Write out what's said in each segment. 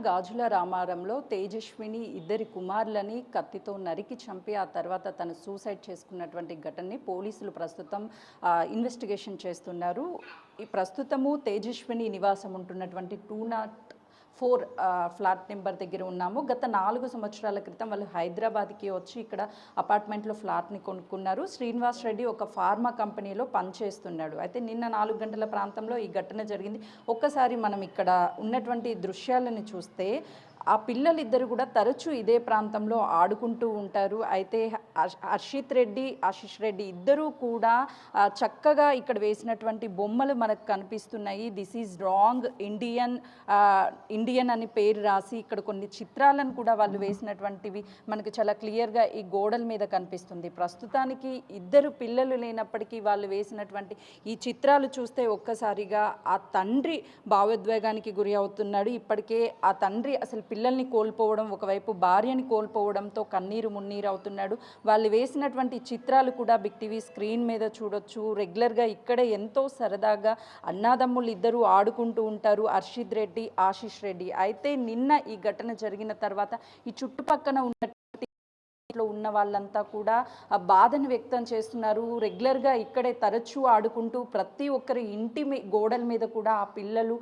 గాజుల రామారంలో తేజస్విని ఇద్దరి కుమారులని కత్తితో నరికి చంపి ఆ తర్వాత తను సూసైడ్ చేసుకున్నటువంటి ఘటనని పోలీసులు ప్రస్తుతం ఇన్వెస్టిగేషన్ చేస్తున్నారు. ఈ ప్రస్తుతము తేజస్విని నివాసం ఉంటున్నటువంటి 204 ఫ్లాట్ నెంబర్ దగ్గర ఉన్నాము. గత 4 సంవత్సరాల క్రితం వాళ్ళు హైదరాబాద్కి వచ్చి ఇక్కడ అపార్ట్మెంట్లో ఫ్లాట్ని కొనుక్కున్నారు. శ్రీనివాస్ రెడ్డి ఒక ఫార్మా కంపెనీలో పనిచేస్తున్నాడు. అయితే నిన్న 4 గంటల ప్రాంతంలో ఈ ఘటన జరిగింది. ఒక్కసారి మనం ఇక్కడ ఉన్నటువంటి దృశ్యాలను చూస్తే ఆ పిల్లలిద్దరు కూడా తరచూ ఇదే ప్రాంతంలో ఆడుకుంటూ ఉంటారు. అయితే హర్షిత్ రెడ్డి, ఆశిష్ రెడ్డి ఇద్దరూ కూడా చక్కగా ఇక్కడ వేసినటువంటి బొమ్మలు మనకు కనిపిస్తున్నాయి. దిస్ ఈజ్ రాంగ్ ఇండియన్ అని పేరు రాసి ఇక్కడ కొన్ని చిత్రాలను కూడా వాళ్ళు వేసినటువంటివి మనకు చాలా క్లియర్గా ఈ గోడల మీద కనిపిస్తుంది. ప్రస్తుతానికి ఇద్దరు పిల్లలు లేనప్పటికీ వాళ్ళు వేసినటువంటి ఈ చిత్రాలు చూస్తే ఒక్కసారిగా ఆ తండ్రి భావోద్వేగానికి గురి అవుతున్నాడు. ఇప్పటికే ఆ తండ్రి అసలు పిల్లల్ని కోల్పోవడం, ఒకవైపు భార్యని కోల్పోవడంతో కన్నీరు మున్నీరు అవుతున్నాడు. వాళ్ళు వేసినటువంటి చిత్రాలు కూడా బిగ్ టీవీ స్క్రీన్ మీద చూడొచ్చు. రెగ్యులర్గా ఇక్కడే ఎంతో సరదాగా అన్నాదమ్ములు ఇద్దరు ఆడుకుంటూ ఉంటారు, హర్షిత్ రెడ్డి, ఆశిష్ రెడ్డి. అయితే నిన్న ఈ ఘటన జరిగిన తర్వాత ఈ చుట్టుపక్కన ఉన్న వాళ్ళంతా కూడా ఆ బాధను వ్యక్తం చేస్తున్నారు. రెగ్యులర్గా ఇక్కడే తరచూ ఆడుకుంటూ ప్రతి ఒక్కరి ఇంటి గోడల మీద కూడా ఆ పిల్లలు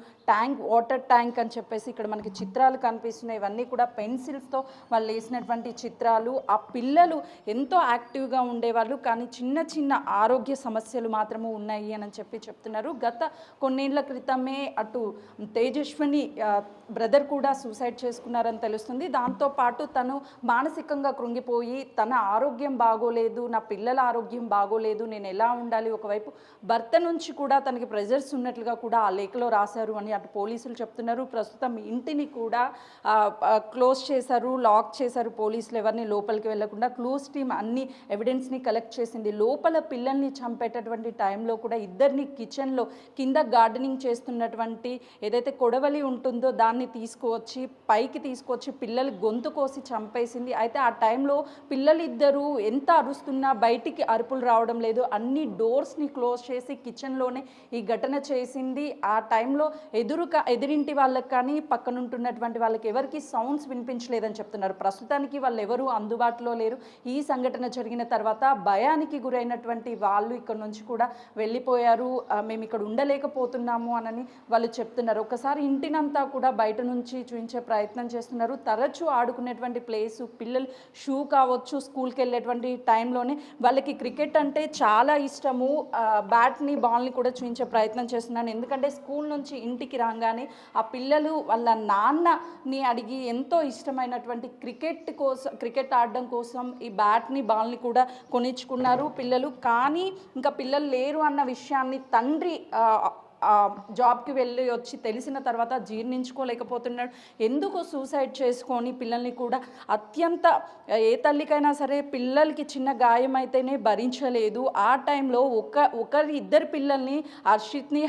వాటర్ ట్యాంక్ అని చెప్పేసి ఇక్కడ మనకి చిత్రాలు కనిపిస్తున్నాయి. ఇవన్నీ కూడా పెన్సిల్స్తో వాళ్ళు వేసినటువంటి చిత్రాలు. ఆ పిల్లలు ఎంతో యాక్టివ్గా ఉండేవాళ్ళు, కానీ చిన్న చిన్న ఆరోగ్య సమస్యలు మాత్రము ఉన్నాయి అని చెప్పి చెప్తున్నారు. గత కొన్నేళ్ల క్రితమే అటు తేజస్విని బ్రదర్ కూడా సూసైడ్ చేసుకున్నారని తెలుస్తుంది. దాంతోపాటు తను మానసికంగా కృంగిపోయి తన ఆరోగ్యం బాగోలేదు, నా పిల్లల ఆరోగ్యం బాగోలేదు, నేను ఎలా ఉండాలి, ఒకవైపు భర్త నుంచి కూడా తనకి ప్రెజర్స్ ఉన్నట్లుగా కూడా ఆ లేఖలో రాశారు అని అటు పోలీసులు చెప్తున్నారు. ప్రస్తుతం ఇంటిని కూడా క్లోజ్ చేశారు, లాక్ చేశారు. పోలీసులు ఎవరిని లోపలికి వెళ్లకుండా క్లోజ్ టీమ్ అన్ని ఎవిడెన్స్ని కలెక్ట్ చేసింది. లోపల పిల్లల్ని చంపేటటువంటి టైంలో కూడా ఇద్దరిని కిచెన్లో కింద గార్డెనింగ్ చేస్తున్నటువంటి ఏదైతే కొడవలి ఉంటుందో దాన్ని తీసుకువచ్చి పైకి తీసుకొచ్చి పిల్లలు గొంతు కోసి చంపేసింది. అయితే ఆ టైంలో పిల్లలిద్దరూ ఎంత అరుస్తున్నా బయటికి అరుపులు రావడం లేదు. అన్ని డోర్స్ని క్లోజ్ చేసి కిచెన్లోనే ఈ ఘటన చేసింది. ఆ టైంలో ఎదురింటి వాళ్ళకి కానీ పక్కనుంటున్నటువంటి వాళ్ళకి ఎవరికి సౌండ్స్ వినిపించలేదని చెప్తున్నారు. ప్రస్తుతానికి వాళ్ళు ఎవరు అందుబాటులో లేరు. ఈ సంఘటన జరిగిన తర్వాత భయానికి గురైనటువంటి వాళ్ళు ఇక్కడ నుంచి కూడా వెళ్ళిపోయారు. మేము ఇక్కడ ఉండలేకపోతున్నాము అని వాళ్ళు చెప్తున్నారు. ఒకసారి ఇంటినంతా కూడా బయట నుంచి చూపించే ప్రయత్నం చేస్తున్నారు. తరచూ ఆడుకునేటువంటి ప్లేసు, పిల్లలు షూ కావచ్చు, స్కూల్కి వెళ్ళేటువంటి టైంలోనే వాళ్ళకి క్రికెట్ అంటే చాలా ఇష్టము. బ్యాట్ని బాల్ని కూడా చూపించే ప్రయత్నం చేస్తున్నాను. ఎందుకంటే స్కూల్ నుంచి ఇంటికి రాగానే ఆ పిల్లలు వాళ్ళ నాన్నని అడిగి ఎంతో ఇష్టమైనటువంటి క్రికెట్ ఆడడం కోసం ఈ బ్యాట్ని బాల్ని కూడా కొనిచ్చుకున్నారు పిల్లలు. కానీ ఇంకా పిల్లలు లేరు అన్న విషయాన్ని తండ్రి జాబ్కి వెళ్ళి వచ్చి తెలిసిన తర్వాత జీర్ణించుకోలేకపోతున్నాడు. ఎందుకు సూసైడ్ చేసుకొని పిల్లల్ని కూడా అత్యంత ఏ తల్లికైనా సరే పిల్లలకి చిన్న గాయం అయితేనే భరించలేదు. ఆ టైంలో ఇద్దరు పిల్లల్ని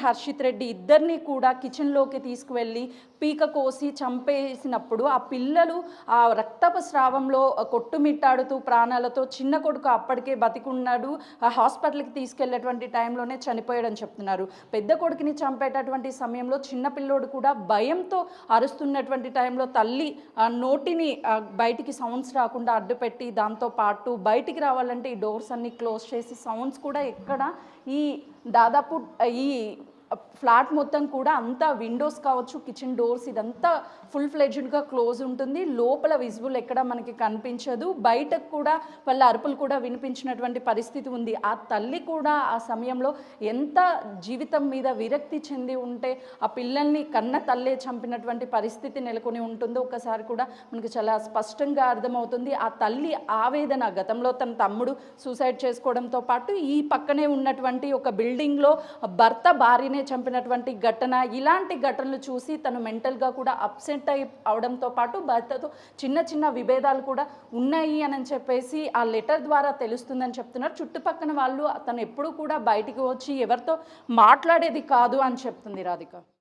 హర్షిత్ రెడ్డి ఇద్దరిని కూడా కిచెన్లోకి తీసుకువెళ్ళి పీక కోసి చంపేసినప్పుడు ఆ పిల్లలు ఆ రక్తపు స్రావంలో కొట్టుమిట్టాడుతూ ప్రాణాలతో, చిన్న కొడుకు అప్పటికే బతికున్నాడు, హాస్పిటల్కి తీసుకెళ్లేటువంటి టైంలోనే చనిపోయాడని చెప్తున్నారు. పెద్ద కొడుకుని చంపేటటువంటి సమయంలో చిన్నపిల్లోడు కూడా భయంతో అరుస్తున్నటువంటి టైంలో తల్లి నోటిని బయటికి సౌండ్స్ రాకుండా అడ్డుపెట్టి దాంతోపాటు బయటికి రావాలంటే ఈ డోర్స్ అన్ని క్లోజ్ చేసి సౌండ్స్ కూడా ఎక్కడ ఈ దాదాపు ఈ ఫ్లాట్ మొత్తం కూడా అంతా విండోస్ కావచ్చు, కిచెన్ డోర్స్ ఇదంతా ఫుల్ ఫ్లెడ్జ్డ్గా క్లోజ్ ఉంటుంది. లోపల విజిబుల్ ఎక్కడ మనకి కనిపించదు. బయటకు కూడా వాళ్ళ అరుపులు కూడా వినిపించినటువంటి పరిస్థితి ఉంది. ఆ తల్లి కూడా ఆ సమయంలో ఎంత జీవితం మీద విరక్తి చెంది ఉంటే ఆ పిల్లల్ని కన్న తల్లే చంపినటువంటి పరిస్థితి నెలకొని ఉంటుందో ఒకసారి కూడా మనకు చాలా స్పష్టంగా అర్థమవుతుంది. ఆ తల్లి ఆవేదన, గతంలో తన తమ్ముడు సూసైడ్ చేసుకోవడంతో పాటు ఈ పక్కనే ఉన్నటువంటి ఒక బిల్డింగ్లో భర్త భార్యని చంపినటువంటి ఘటన, ఇలాంటి ఘటనలు చూసి తను మెంటల్గా కూడా అప్సెట్ అవడంతో పాటు భర్తతో చిన్న చిన్న విభేదాలు కూడా ఉన్నాయి అని చెప్పేసి ఆ లెటర్ ద్వారా తెలుస్తుందని చెప్తున్నారు. చుట్టుపక్కల వాళ్ళు తను ఎప్పుడూ కూడా బయటికి వచ్చి ఎవరితో మాట్లాడేది కాదు అని చెప్తుంది రాధిక.